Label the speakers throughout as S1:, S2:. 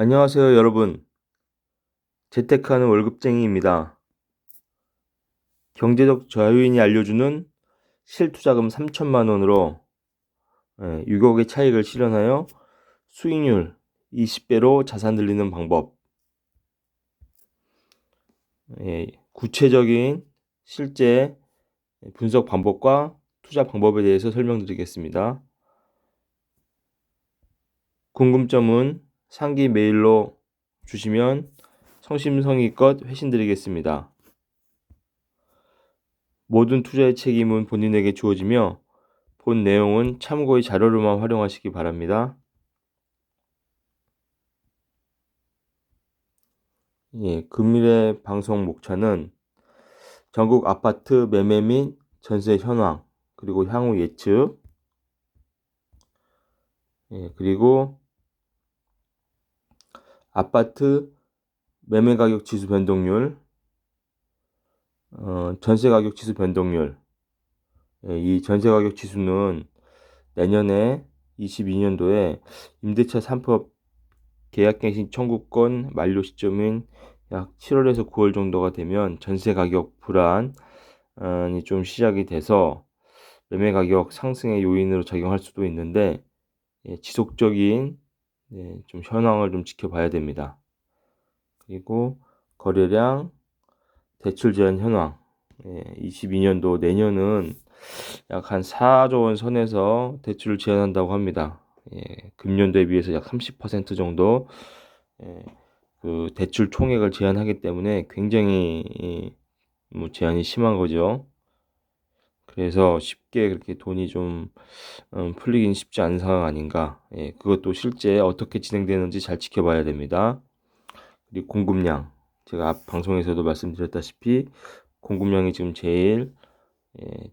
S1: 안녕하세요, 여러분. 재테크하는 월급쟁이입니다. 경제적 자유인이 알려주는 실투자금 3천만 원으로 6억의 차익을 실현하여 수익률 20배로 자산 늘리는 방법. 구체적인 실제 분석 방법과 투자 방법에 대해서 설명드리겠습니다. 궁금점은 상기 메일로 주시면 성심성의껏 회신드리겠습니다. 모든 투자의 책임은 본인에게 주어지며 본 내용은 참고의 자료로만 활용하시기 바랍니다. 금일의 방송 목차는 전국 아파트 매매 및 전세 현황, 그리고 향후 예측, 그리고 아파트 매매 가격 지수 변동률, 전세 가격 지수 변동률. 이 전세 가격 지수는 내년에 22년도에 임대차 3법 계약갱신 청구권 만료 시점인 약 7월에서 9월 정도가 되면 전세 가격 불안이 좀 시작이 돼서 매매 가격 상승의 요인으로 작용할 수도 있는데 지속적인 좀 현황을 좀 지켜봐야 됩니다. 그리고 거래량, 대출 제한 현황. 22년도 내년은 약 한 4조 원 선에서 대출을 제한한다고 합니다. 금년도에 비해서 약 30% 정도 그 대출 총액을 제한하기 때문에 굉장히 제한이 심한 거죠. 그래서 쉽게 그렇게 돈이 좀 풀리긴 쉽지 않은 상황 아닌가. 그것도 실제 어떻게 진행되는지 잘 지켜봐야 됩니다. 그리고 공급량, 제가 앞 방송에서도 말씀드렸다시피 공급량이 지금 제일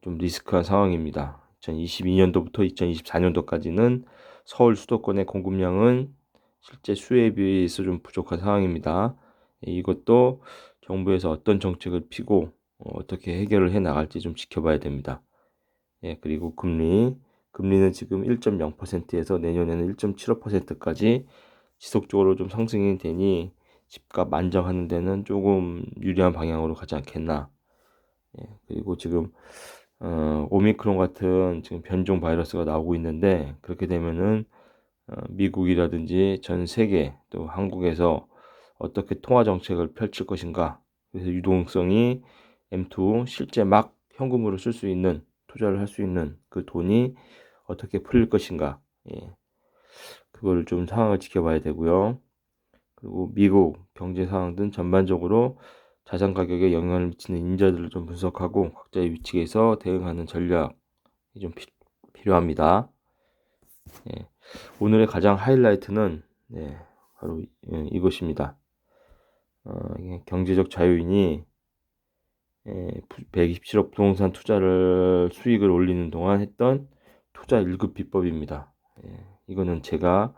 S1: 좀 리스크한 상황입니다. 2022년도부터 2024년도까지는 서울 수도권의 공급량은 실제 수요에 비해서 좀 부족한 상황입니다. 이것도 정부에서 어떤 정책을 피고 어떻게 해결을 해 나갈지 좀 지켜봐야 됩니다. 그리고 금리는 지금 1.0%에서 내년에는 1.75%까지 지속적으로 좀 상승이 되니 집값 안정하는 데는 조금 유리한 방향으로 가지 않겠나. 그리고 지금 오미크론 같은 지금 변종 바이러스가 나오고 있는데 그렇게 되면은 미국이라든지 전 세계 또 한국에서 어떻게 통화 정책을 펼칠 것인가. 그래서 유동성이 M2 실제 막 현금으로 쓸 수 있는 투자를 할 수 있는 그 돈이 어떻게 풀릴 것인가. 그걸 좀 상황을 지켜봐야 되고요. 그리고 미국 경제 상황 등 전반적으로 자산 가격에 영향을 미치는 인자들을 좀 분석하고 각자의 위치에서 대응하는 전략이 좀 필요합니다. 오늘의 가장 하이라이트는 바로 이것입니다. 경제적 자유인이 127억 부동산 투자를 수익을 올리는 동안 했던 투자 1급 비법입니다. 이거는 제가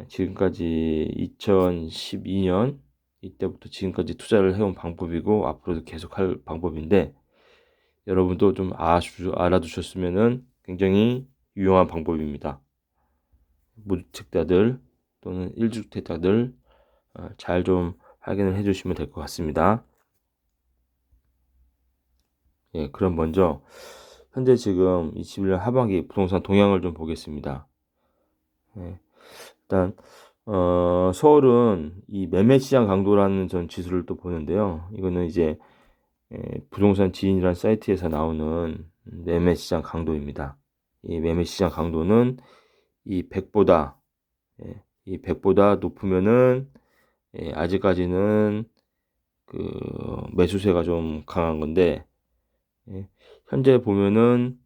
S1: 지금까지 2012년 이때부터 지금까지 투자를 해온 방법이고 앞으로도 계속 할 방법인데 여러분도 좀 알아두셨으면 굉장히 유용한 방법입니다. 무주택자들 또는 1주택자들 잘 좀 확인을 해주시면 될 것 같습니다. 그럼 먼저 현재 지금 21년 하반기 부동산 동향을 좀 보겠습니다. 일단 서울은 이 매매 시장 강도라는 전 지수를 또 보는데요. 이거는 이제 부동산 지인이라는 사이트에서 나오는 매매 시장 강도입니다. 이 매매 시장 강도는 이 100보다 이 100보다 높으면은 아직까지는 그 매수세가 좀 강한 건데 현재 보면은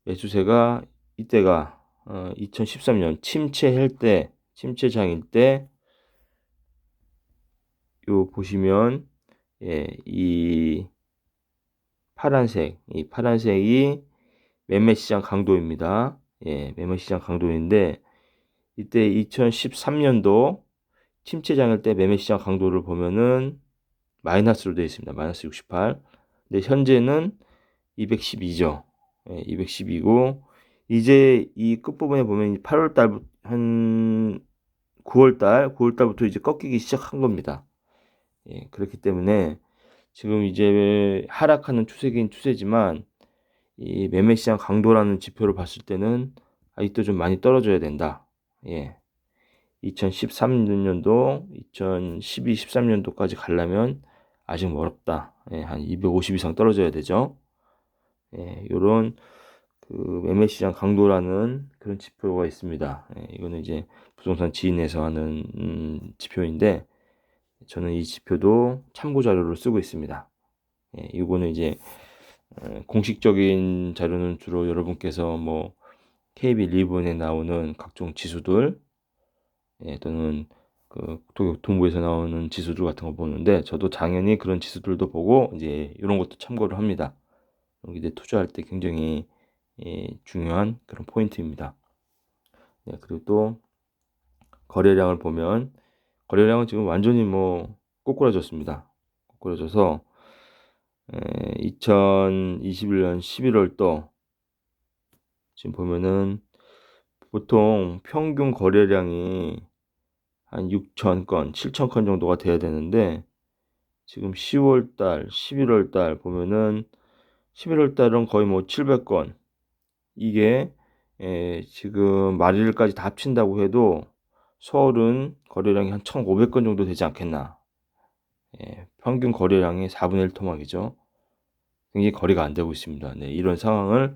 S1: 매수세가 이때가 2013년 침체장일 때 요 보시면 이 파란색이 매매시장 강도입니다. 매매시장 강도인데 이때 2013년도 침체장일 때 매매시장 강도를 보면은 마이너스로 되어 있습니다. 마이너스 68. 근데 현재는 212죠. 212고 이제 이 끝부분에 보면 8월 달 한 9월달부터 이제 꺾이기 시작한 겁니다. 예, 그렇기 때문에 지금 이제 하락하는 추세긴 추세지만 이 매매시장 강도라는 지표를 봤을 때는 아직도 좀 많이 떨어져야 된다. 예. 2013년도, 2012, 13년도까지 가려면 아직 멀었다. 예, 한 250 이상 떨어져야 되죠. 예, 요런 그 매매시장 강도라는 그런 지표가 있습니다. 예, 이거는 이제 부동산 지인에서 하는 지표인데 저는 이 지표도 참고 자료로 쓰고 있습니다. 예, 이거는 이제 공식적인 자료는 주로 여러분께서 뭐 KB 리본에 나오는 각종 지수들 예, 또는 그 국토교통부에서 나오는 지수들 같은 거 보는데 저도 당연히 그런 지수들도 보고 이제 이런 것도 참고를 합니다. 이제 투자할 때 굉장히 중요한 그런 포인트입니다. 네, 그리고 또 거래량을 보면 거래량은 지금 완전히 뭐 꼬꾸라졌습니다. 꼬꾸라져서 2021년 11월도 지금 보면은 보통 평균 거래량이 한 6,000건, 7,000건 정도가 돼야 되는데 지금 10월달, 11월달 보면은 11월달은 거의 뭐 700건 이게 지금 말일까지 다 합친다고 해도 서울은 거래량이 한 1,500건 정도 되지 않겠나. 예, 평균 거래량의 4분의 1 토막이죠. 굉장히 거래가 안 되고 있습니다. 네, 이런 상황을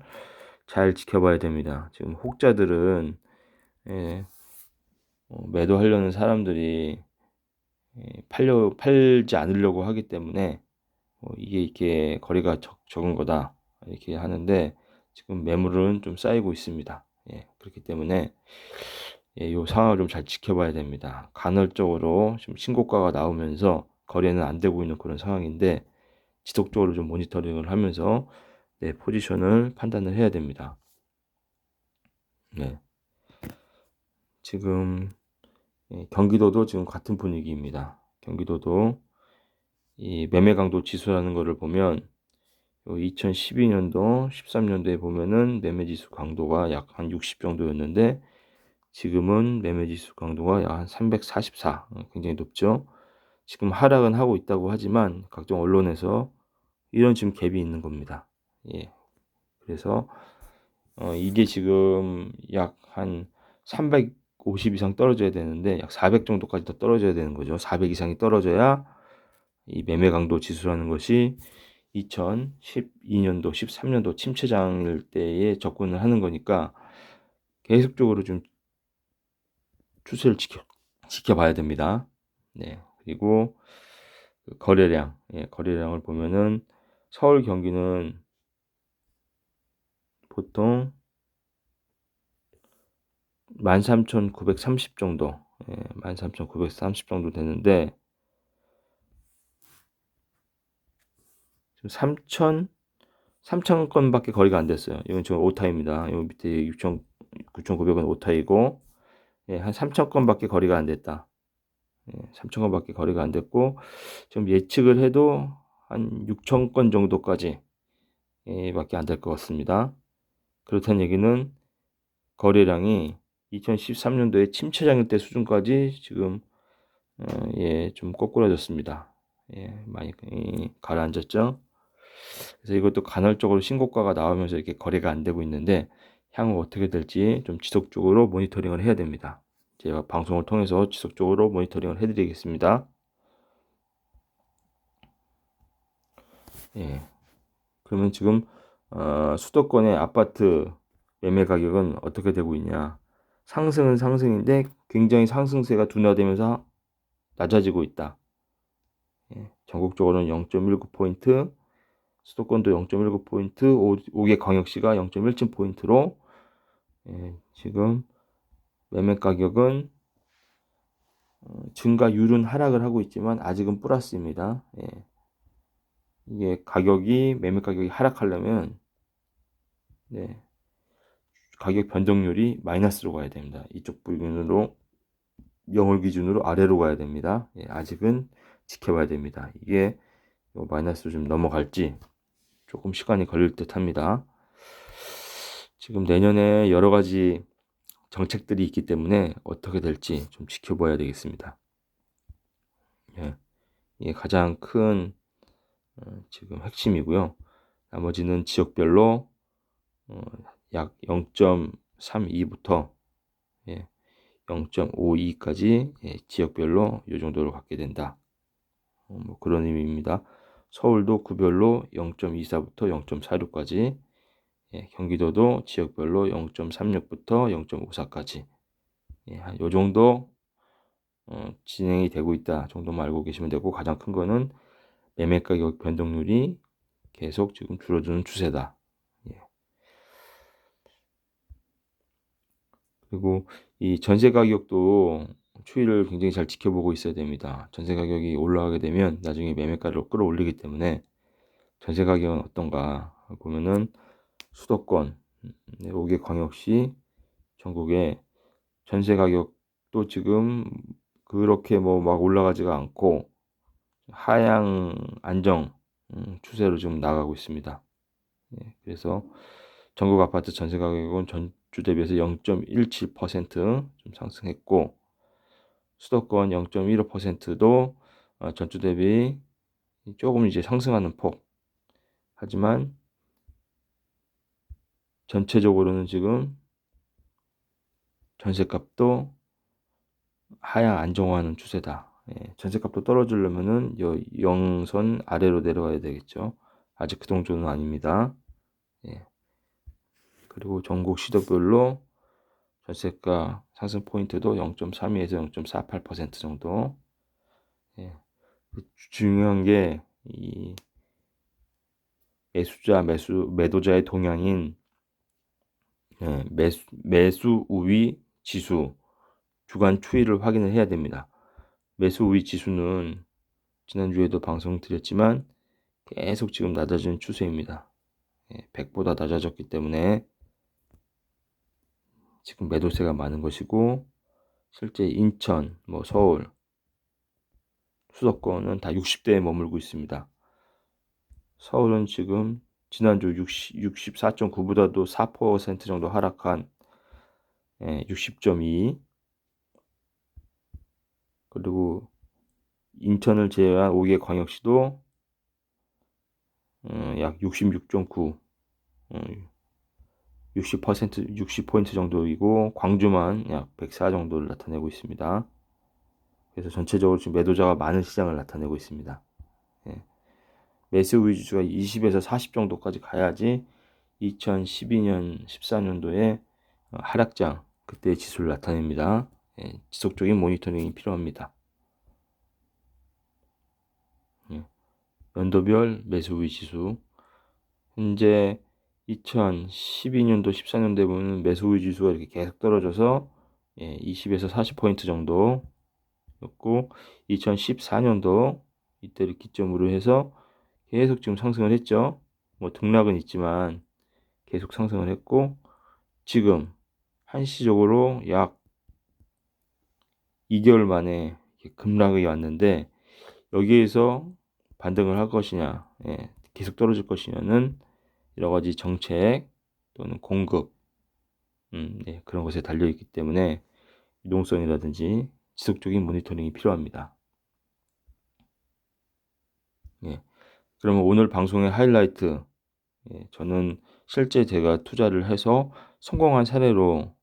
S1: 잘 지켜봐야 됩니다. 지금 혹자들은 예, 매도하려는 사람들이 팔지 않으려고 하기 때문에 이게 이렇게 거래가 적은 거다 이렇게 하는데 지금 매물은 좀 쌓이고 있습니다. 예, 그렇기 때문에 이 상황을 좀 잘 지켜봐야 됩니다. 간헐적으로 좀 신고가가 나오면서 거래는 안 되고 있는 그런 상황인데 지속적으로 좀 모니터링을 하면서 내 포지션을 판단을 해야 됩니다. 네. 지금 경기도도 지금 같은 분위기입니다. 경기도도 이 매매 강도 지수라는 것을 보면 2012년도, 13년도에 보면은 매매 지수 강도가 약 한 60 정도였는데 지금은 매매 지수 강도가 약 한 344, 굉장히 높죠. 지금 하락은 하고 있다고 하지만 각종 언론에서 이런 지금 갭이 있는 겁니다. 예. 그래서 이게 지금 약 한 350 이상 떨어져야 되는데 약 400 정도까지 더 떨어져야 되는 거죠. 400 이상이 떨어져야 이 매매 강도 지수라는 것이 2012년도, 13년도 침체장일 때에 접근을 하는 거니까 계속적으로 좀 추세를 지켜봐야 됩니다. 네. 그리고 그 거래량, 거래량을 보면은 서울 경기는 보통 13,930 정도, 13,930 정도 되는데 지금 3,000 건밖에 거래가 안 됐어요. 이건 지금 오타입니다. 요 밑에 9,900원 오타이고 한 3,000 건밖에 거래가 안 됐다. 3,000 건밖에 거래가 안 됐고 지금 예측을 해도 한 6,000 건 정도까지 밖에 안 될 것 같습니다. 그렇다는 얘기는 거래량이 2013년도에 침체장일 때 수준까지 지금 좀 꼬꾸라졌습니다. 많이 가라앉았죠. 그래서 이것도 간헐적으로 신고가가 나오면서 이렇게 거래가 안 되고 있는데 향후 어떻게 될지 좀 지속적으로 모니터링을 해야 됩니다. 제가 방송을 통해서 지속적으로 모니터링을 해드리겠습니다. 예. 그러면 지금 수도권의 아파트 매매 가격은 어떻게 되고 있냐? 상승은 상승인데 굉장히 상승세가 둔화되면서 낮아지고 있다. 전국적으로는 0.19포인트, 수도권도 0.19포인트, 5개 광역시가 0.17포인트로 지금 매매 가격은 증가율은 하락을 하고 있지만 아직은 플러스입니다. 이게 매매 가격이 하락하려면 가격 변동률이 마이너스로 가야 됩니다. 이쪽 기준으로 0을 기준으로 아래로 가야 됩니다. 아직은 지켜봐야 됩니다. 이게 마이너스로 좀 넘어갈지 조금 시간이 걸릴 듯 합니다. 지금 내년에 여러 가지 정책들이 있기 때문에 어떻게 될지 좀 지켜봐야 되겠습니다. 예, 이게 가장 큰 지금 핵심이고요. 나머지는 지역별로 약 0.32부터 0.52까지 지역별로 이 정도를 갖게 된다. 뭐 그런 의미입니다. 서울도 구별로 0.24부터 0.46까지, 경기도도 지역별로 0.36부터 0.54까지, 요 정도 진행이 되고 있다 정도만 알고 계시면 되고, 가장 큰 거는 매매 가격 변동률이 계속 지금 줄어드는 추세다. 그리고 이 전세 가격도 추이를 굉장히 잘 지켜보고 있어야 됩니다. 전세 가격이 올라가게 되면 나중에 매매가를 끌어올리기 때문에 전세 가격은 어떤가 보면은 수도권 5개 광역시 전국에 전세 가격도 지금 그렇게 뭐 막 올라가지가 않고 하향 안정 추세로 좀 나가고 있습니다. 그래서 전국 아파트 전세 가격은 전주 대비해서 0.17% 좀 상승했고, 수도권 0.15%도 전주 대비 조금 이제 상승하는 폭. 하지만 전체적으로는 지금 전세값도 하향 안정화하는 추세다. 전세값도 떨어지려면은 0선 아래로 내려가야 되겠죠. 아직 그 정도는 아닙니다. 그리고 전국 시도별로 전세가 상승 포인트도 0.32에서 0.48% 정도. 중요한 게 이 매도자의 동향인 매수 우위 지수 주간 추이를 확인을 해야 됩니다. 매수 우위 지수는 지난주에도 방송 드렸지만 계속 지금 낮아지는 추세입니다. 100보다 낮아졌기 때문에 지금 매도세가 많은 것이고, 실제 인천, 서울, 수도권은 다 60대에 머물고 있습니다. 서울은 지금 지난주 64.9보다도 4% 정도 하락한 60.2, 그리고 인천을 제외한 5개 광역시도 약 66.9, 60포인트 정도이고, 광주만 약 104 정도를 나타내고 있습니다. 그래서 전체적으로 지금 매도자가 많은 시장을 나타내고 있습니다. 매수 우위 지수가 20에서 40 정도까지 가야지 2012년, 14년도에 하락장, 그때 지수를 나타냅니다. 지속적인 모니터링이 필요합니다. 연도별 매수 우위 지수. 현재 2012년도, 14년도에 보면 매수 우위 지수가 이렇게 계속 떨어져서 20에서 40포인트 정도였고, 2014년도 이때를 기점으로 해서 계속 지금 상승을 했죠. 뭐 등락은 있지만 계속 상승을 했고, 지금 한시적으로 약 2개월 만에 급락이 왔는데, 여기에서 반등을 할 것이냐, 계속 떨어질 것이냐는 여러 가지 정책 또는 공급, 그런 것에 달려 있기 때문에 유동성이라든지 지속적인 모니터링이 필요합니다. 그러면 오늘 방송의 하이라이트, 저는 실제 제가 투자를 해서 성공한 사례로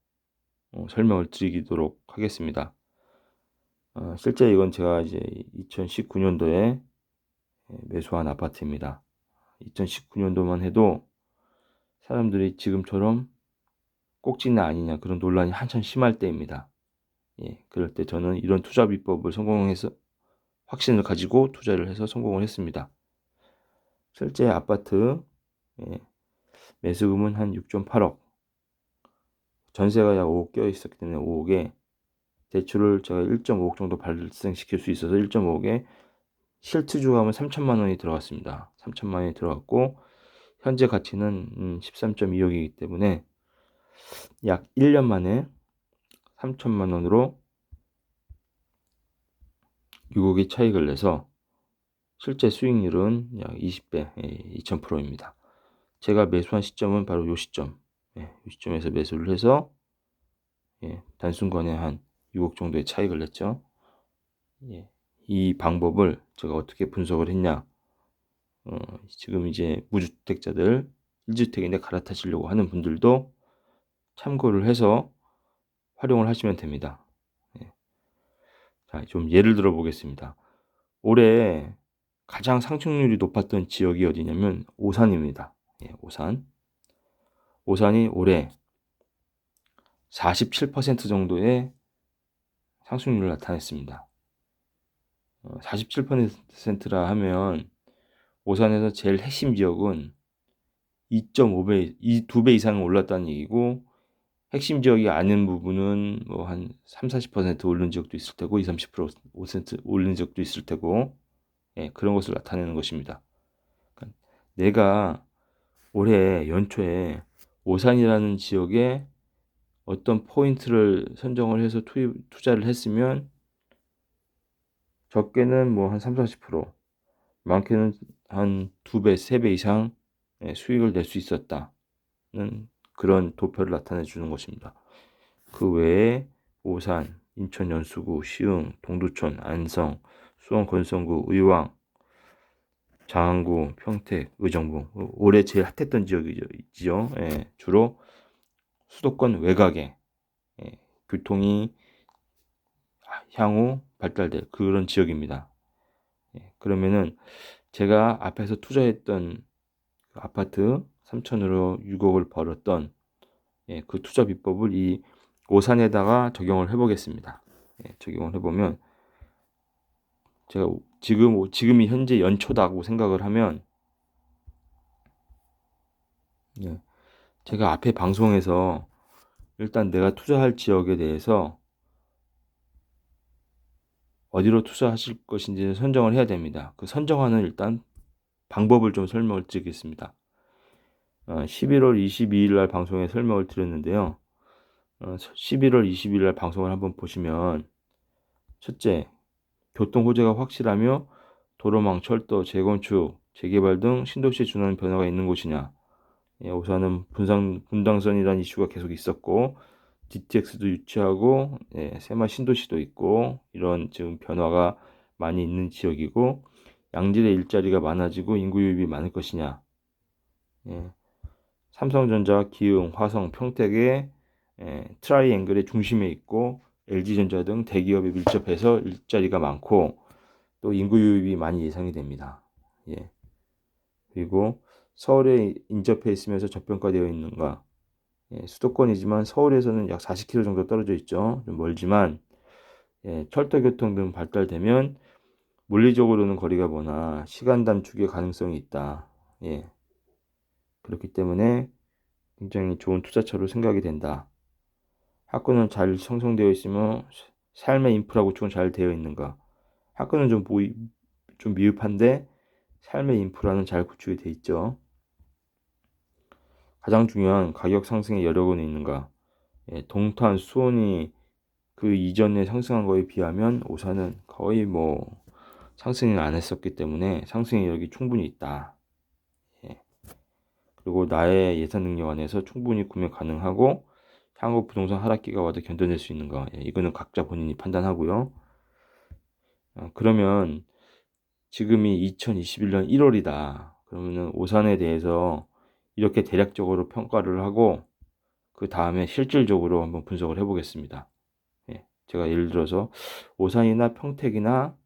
S1: 설명을 드리도록 하겠습니다. 실제 이건 제가 이제 2019년도에 매수한 아파트입니다. 2019년도만 해도 사람들이 지금처럼 꼭지나 아니냐 그런 논란이 한참 심할 때입니다. 그럴 때 저는 이런 투자 비법을 성공해서 확신을 가지고 투자를 해서 성공을 했습니다. 실제 아파트 매수금은 한 6.8억, 전세가 약 5억 껴 있었기 때문에 5억에 대출을 제가 1.5억 정도 발생시킬 수 있어서 1.5억에 실투주가 하면 3천만 원이 들어갔습니다. 3천만 원이 들어갔고, 현재 가치는 13.2억이기 때문에 약 1년 만에 3천만 원으로 6억의 차익을 내서 실제 수익률은 약 20배, 2000%입니다. 제가 매수한 시점은 바로 이 시점, 이 시점에서 매수를 해서 단순권에 한 6억 정도의 차익을 냈죠. 이 방법을 제가 어떻게 분석을 했냐. 지금 이제 무주택자들 1주택인데 갈아타시려고 하는 분들도 참고를 해서 활용을 하시면 됩니다. 자, 좀 예를 들어 보겠습니다. 올해 가장 상승률이 높았던 지역이 어디냐면 오산입니다. 오산. 오산이 올해 47% 정도의 상승률을 나타냈습니다. 47%라 하면 오산에서 제일 핵심 지역은 2.5배, 2배 이상 올랐다는 얘기고, 핵심 지역이 아닌 부분은 뭐 한 3, 40% 오른 지역도 있을 테고 20, 30% 오른 지역도 있을 테고, 그런 것을 나타내는 것입니다. 그러니까 내가 올해 연초에 오산이라는 지역에 어떤 포인트를 선정을 해서 투자를 했으면 적게는 뭐 한 3, 40%, 많게는 한 2배, 3배 이상 수익을 낼 수 있었다는 그런 도표를 나타내 주는 것입니다. 그 외에 오산, 인천 연수구, 시흥, 동두천, 안성, 수원 건성구, 의왕, 장안구, 평택, 의정부, 올해 제일 핫했던 지역이죠. 주로 수도권 외곽에 교통이 향후 발달될 그런 지역입니다. 그러면은 제가 앞에서 투자했던 아파트 3천으로 6억을 벌었던 그 투자 비법을 이 오산에다가 적용을 해보겠습니다. 적용을 해보면 제가 지금이 현재 연초다고 생각을 하면 제가 앞에 방송에서 일단 내가 투자할 지역에 대해서 어디로 투자하실 것인지 선정을 해야 됩니다. 그 선정하는 일단 방법을 좀 설명을 드리겠습니다. 11월 22일 날 방송에 설명을 드렸는데요. 11월 22일 날 방송을 한번 보시면 첫째, 교통 호재가 확실하며 도로망, 철도, 재건축, 재개발 등 신도시에 준하는 변화가 있는 곳이냐. 우선은 분당선이라는 이슈가 계속 있었고 DTX도 유치하고 새마 신도시도 있고 이런 지금 변화가 많이 있는 지역이고 양질의 일자리가 많아지고 인구 유입이 많을 것이냐. 삼성전자, 기흥, 화성, 평택의 트라이앵글의 중심에 있고 LG전자 등 대기업에 밀접해서 일자리가 많고 또 인구 유입이 많이 예상이 됩니다. 그리고 서울에 인접해 있으면서 저평가되어 있는가. 수도권이지만 서울에서는 약 40km 정도 떨어져 있죠. 좀 멀지만 철도 교통 등 발달되면 물리적으로는 거리가 머나 시간 단축의 가능성이 있다. 그렇기 때문에 굉장히 좋은 투자처로 생각이 된다. 학군은 잘 형성되어 있으며 삶의 인프라 구축은 잘 되어 있는가. 학군은 좀 미흡한데 삶의 인프라는 잘 구축이 되어 있죠. 가장 중요한 가격 상승의 여력은 있는가. 동탄, 수원이 그 이전에 상승한 거에 비하면 오산은 거의 뭐 상승을 안 했었기 때문에 상승의 여력이 충분히 있다. 그리고 나의 예산 능력 안에서 충분히 구매 가능하고 향후 부동산 하락기가 와도 견뎌낼 수 있는가. 이거는 각자 본인이 판단하고요. 그러면 지금이 2021년 1월이다. 그러면은 오산에 대해서 이렇게 대략적으로 평가를 하고 그 다음에 실질적으로 한번 분석을 해보겠습니다. 제가 예를 들어서 오산이나 평택이나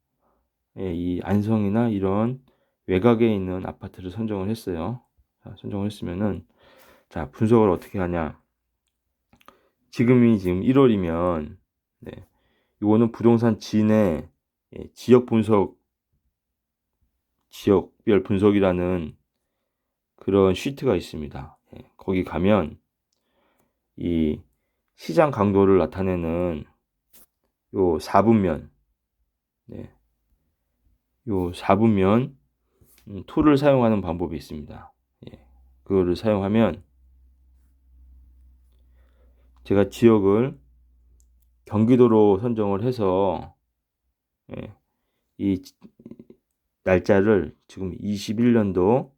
S1: 이 안성이나 이런 외곽에 있는 아파트를 선정을 했어요. 선정을 했으면은 자, 분석을 어떻게 하냐. 지금 1월이면 이거는 부동산 진의 지역 분석, 지역별 분석이라는 그런 시트가 있습니다. 거기 가면 이 시장 강도를 나타내는 요 4분면, 요 4분면 툴을 사용하는 방법이 있습니다. 그거를 사용하면 제가 지역을 경기도로 선정을 해서 이 날짜를 지금 21년도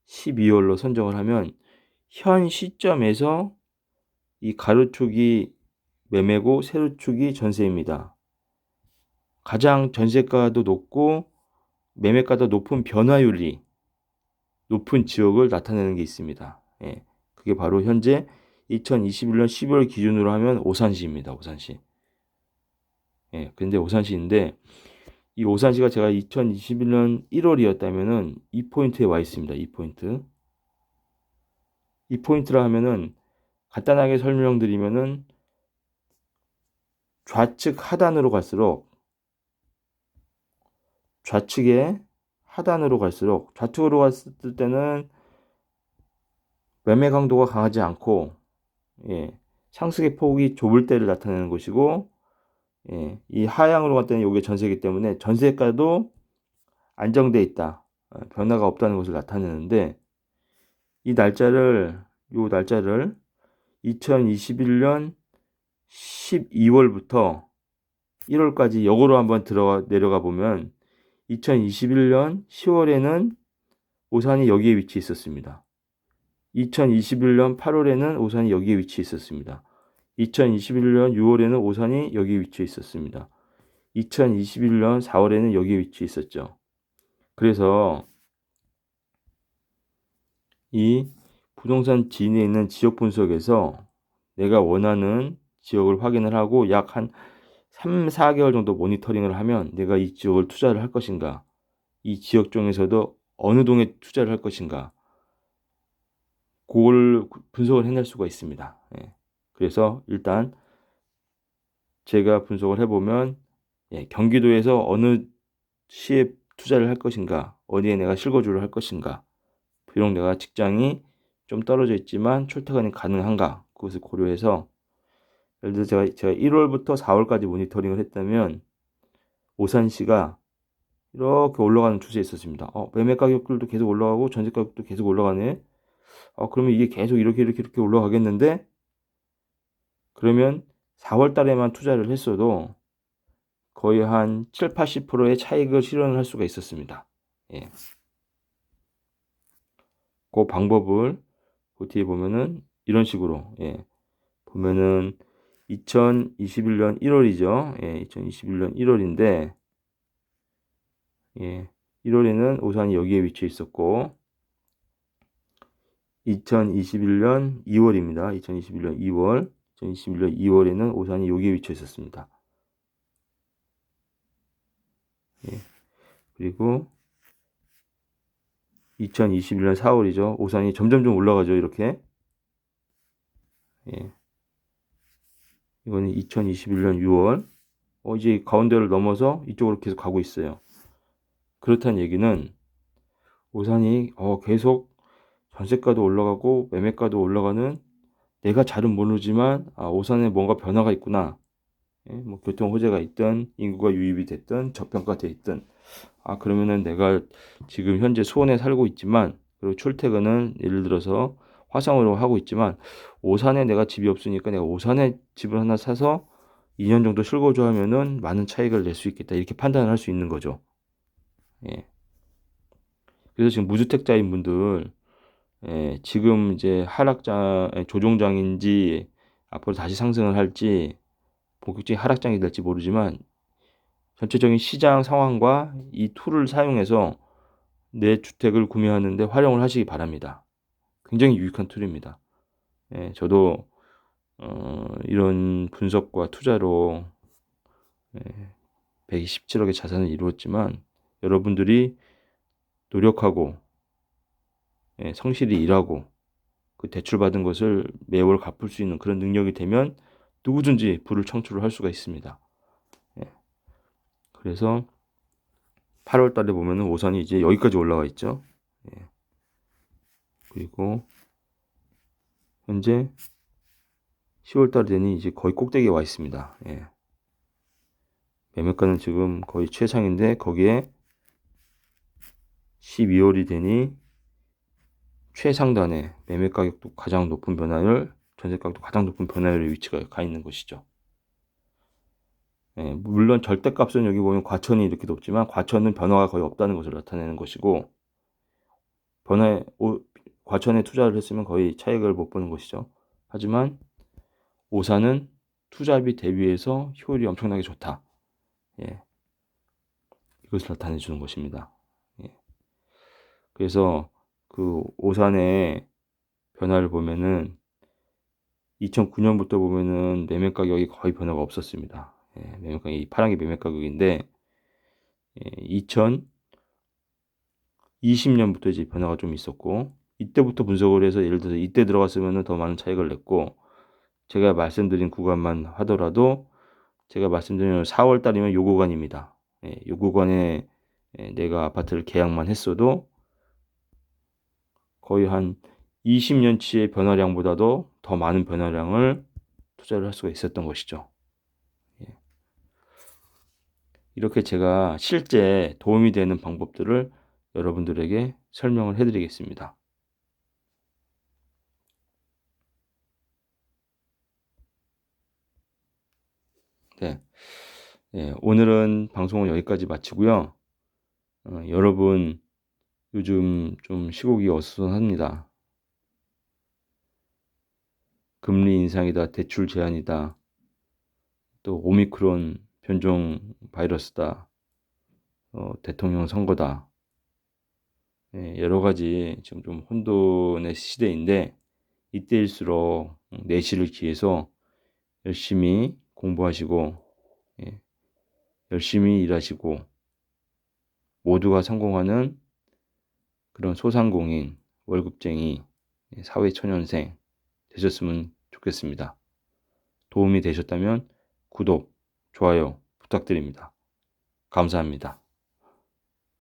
S1: 12월로 선정을 하면 현 시점에서 이 가로축이 매매고 세로축이 전세입니다. 가장 전세가도 높고 매매가도 높은 변화율이 높은 지역을 나타내는 게 있습니다. 예, 그게 바로 현재 2021년 12월 기준으로 하면 오산시입니다. 오산시. 예, 근데 오산시인데 이 오산시가 제가 2021년 1월이었다면은 이 포인트에 와 있습니다. 이 포인트. 이 포인트라 하면은 간단하게 설명드리면은 좌측 하단으로 갈수록 좌측에 하단으로 갈수록 좌측으로 갔을 때는 매매 강도가 강하지 않고 예, 상승의 폭이 좁을 때를 나타내는 것이고 예, 이 하향으로 갈 때는 이게 전세이기 때문에 전세가도 안정돼 있다. 변화가 없다는 것을 나타내는데 요 날짜를 2021년 12월부터 1월까지 역으로 한번 내려가 보면 2021년 10월에는 오산이 여기에 위치해 있었습니다. 2021년 8월에는 오산이 여기에 위치해 있었습니다. 2021년 6월에는 오산이 여기에 위치해 있었습니다. 2021년 4월에는 여기에 위치해 있었죠. 그래서 이 부동산 지인에 있는 지역 분석에서 내가 원하는 지역을 확인을 하고 약 한 3, 4개월 정도 모니터링을 하면 내가 이 지역을 투자를 할 것인가, 이 지역 중에서도 어느 동에 투자를 할 것인가, 그걸 분석을 해낼 수가 있습니다. 예. 그래서 일단 제가 분석을 해보면 예, 경기도에서 어느 시에 투자를 할 것인가, 어디에 내가 실거주를 할 것인가, 비록 내가 직장이 좀 떨어져 있지만 출퇴근이 가능한가, 그것을 고려해서 예를 들어 제가 1월부터 4월까지 모니터링을 했다면 오산시가 이렇게 올라가는 추세에 있었습니다. 매매 가격들도 계속 올라가고 전세 가격도 계속 올라가네. 그러면 이게 계속 이렇게 올라가겠는데? 그러면 4월 달에만 투자를 했어도 거의 한 7, 80%의 차익을 실현을 할 수가 있었습니다. 예. 그 방법을 어떻게 보면은 이런 식으로 예. 보면은 2021년 1월이죠. 예, 2021년 1월인데 예, 1월에는 오산이 여기에 위치해 있었고 2021년 2월입니다. 2021년 2월 2021년 2월에는 오산이 여기에 위치해 있었습니다. 예, 그리고 2021년 4월이죠. 오산이 점점점 올라가죠. 이렇게 예, 이거는 2021년 6월 이제 가운데를 넘어서 이쪽으로 계속 가고 있어요. 그렇다는 얘기는 오산이 계속 전세가도 올라가고 매매가도 올라가는 내가 잘은 모르지만 오산에 뭔가 변화가 있구나. 예, 뭐 교통 호재가 있든 인구가 유입이 됐든 저평가돼 있든 그러면은 내가 지금 현재 수원에 살고 있지만 그리고 출퇴근은 예를 들어서 화성으로 하고 있지만 오산에 내가 집이 없으니까 내가 오산에 집을 하나 사서 2년 정도 실거주하면은 많은 차익을 낼 수 있겠다 이렇게 판단을 할 수 있는 거죠. 예. 그래서 지금 무주택자인 분들 예, 지금 이제 조종장인지 앞으로 다시 상승을 할지 본격적인 하락장이 될지 모르지만 전체적인 시장 상황과 이 툴을 사용해서 내 주택을 구매하는데 활용을 하시기 바랍니다. 굉장히 유익한 툴입니다. 예, 저도 이런 분석과 투자로 127억의 자산을 이루었지만 여러분들이 노력하고 성실히 일하고 그 대출받은 것을 매월 갚을 수 있는 그런 능력이 되면 누구든지 부를 창출을 할 수가 있습니다. 예, 그래서 8월 달에 보면은 오산이 이제 여기까지 올라와 있죠. 예, 그리고 현재 10월 달이 되니 이제 거의 꼭대기에 와 있습니다. 예. 매매가는 지금 거의 최상인데 거기에 12월이 되니 최상단에 매매 가격도 가장 높은 변화율, 전세 가격도 가장 높은 변화율의 위치가 가 있는 것이죠. 예, 물론 절대값은 여기 보면 과천이 이렇게 높지만 과천은 변화가 거의 없다는 것을 나타내는 것이고 과천에 투자를 했으면 거의 차익을 못 보는 것이죠. 하지만 오산은 투자비 대비해서 효율이 엄청나게 좋다. 예, 이것을 나타내 주는 것입니다. 예, 그래서 그 오산의 변화를 보면은 2009년부터 보면은 매매 가격이 거의 변화가 없었습니다. 예, 매매 가격이 파란 게 매매 가격인데 2020년부터 이제 변화가 좀 있었고 이때부터 분석을 해서 예를 들어서 이때 들어갔으면은 더 많은 차익을 냈고 제가 말씀드린 구간만 하더라도 제가 말씀드린 4월 달이면 요 구간입니다. 요 구간에 내가 아파트를 계약만 했어도 거의 한 20년치의 변화량보다도 더 많은 변화량을 투자를 할 수가 있었던 것이죠. 예. 이렇게 제가 실제 도움이 되는 방법들을 여러분들에게 설명을 해드리겠습니다. 네. 오늘은 방송은 여기까지 마치고요. 여러분 요즘 좀 시국이 어수선합니다. 금리 인상이다, 대출 제한이다, 또 오미크론 변종 바이러스다, 대통령 선거다. 여러 가지 지금 좀 혼돈의 시대인데 이때일수록 내실을 기해서 열심히 공부하시고 예, 열심히 일하시고 모두가 성공하는 그런 소상공인, 월급쟁이, 사회초년생 되셨으면 좋겠습니다. 도움이 되셨다면 구독, 좋아요 부탁드립니다. 감사합니다.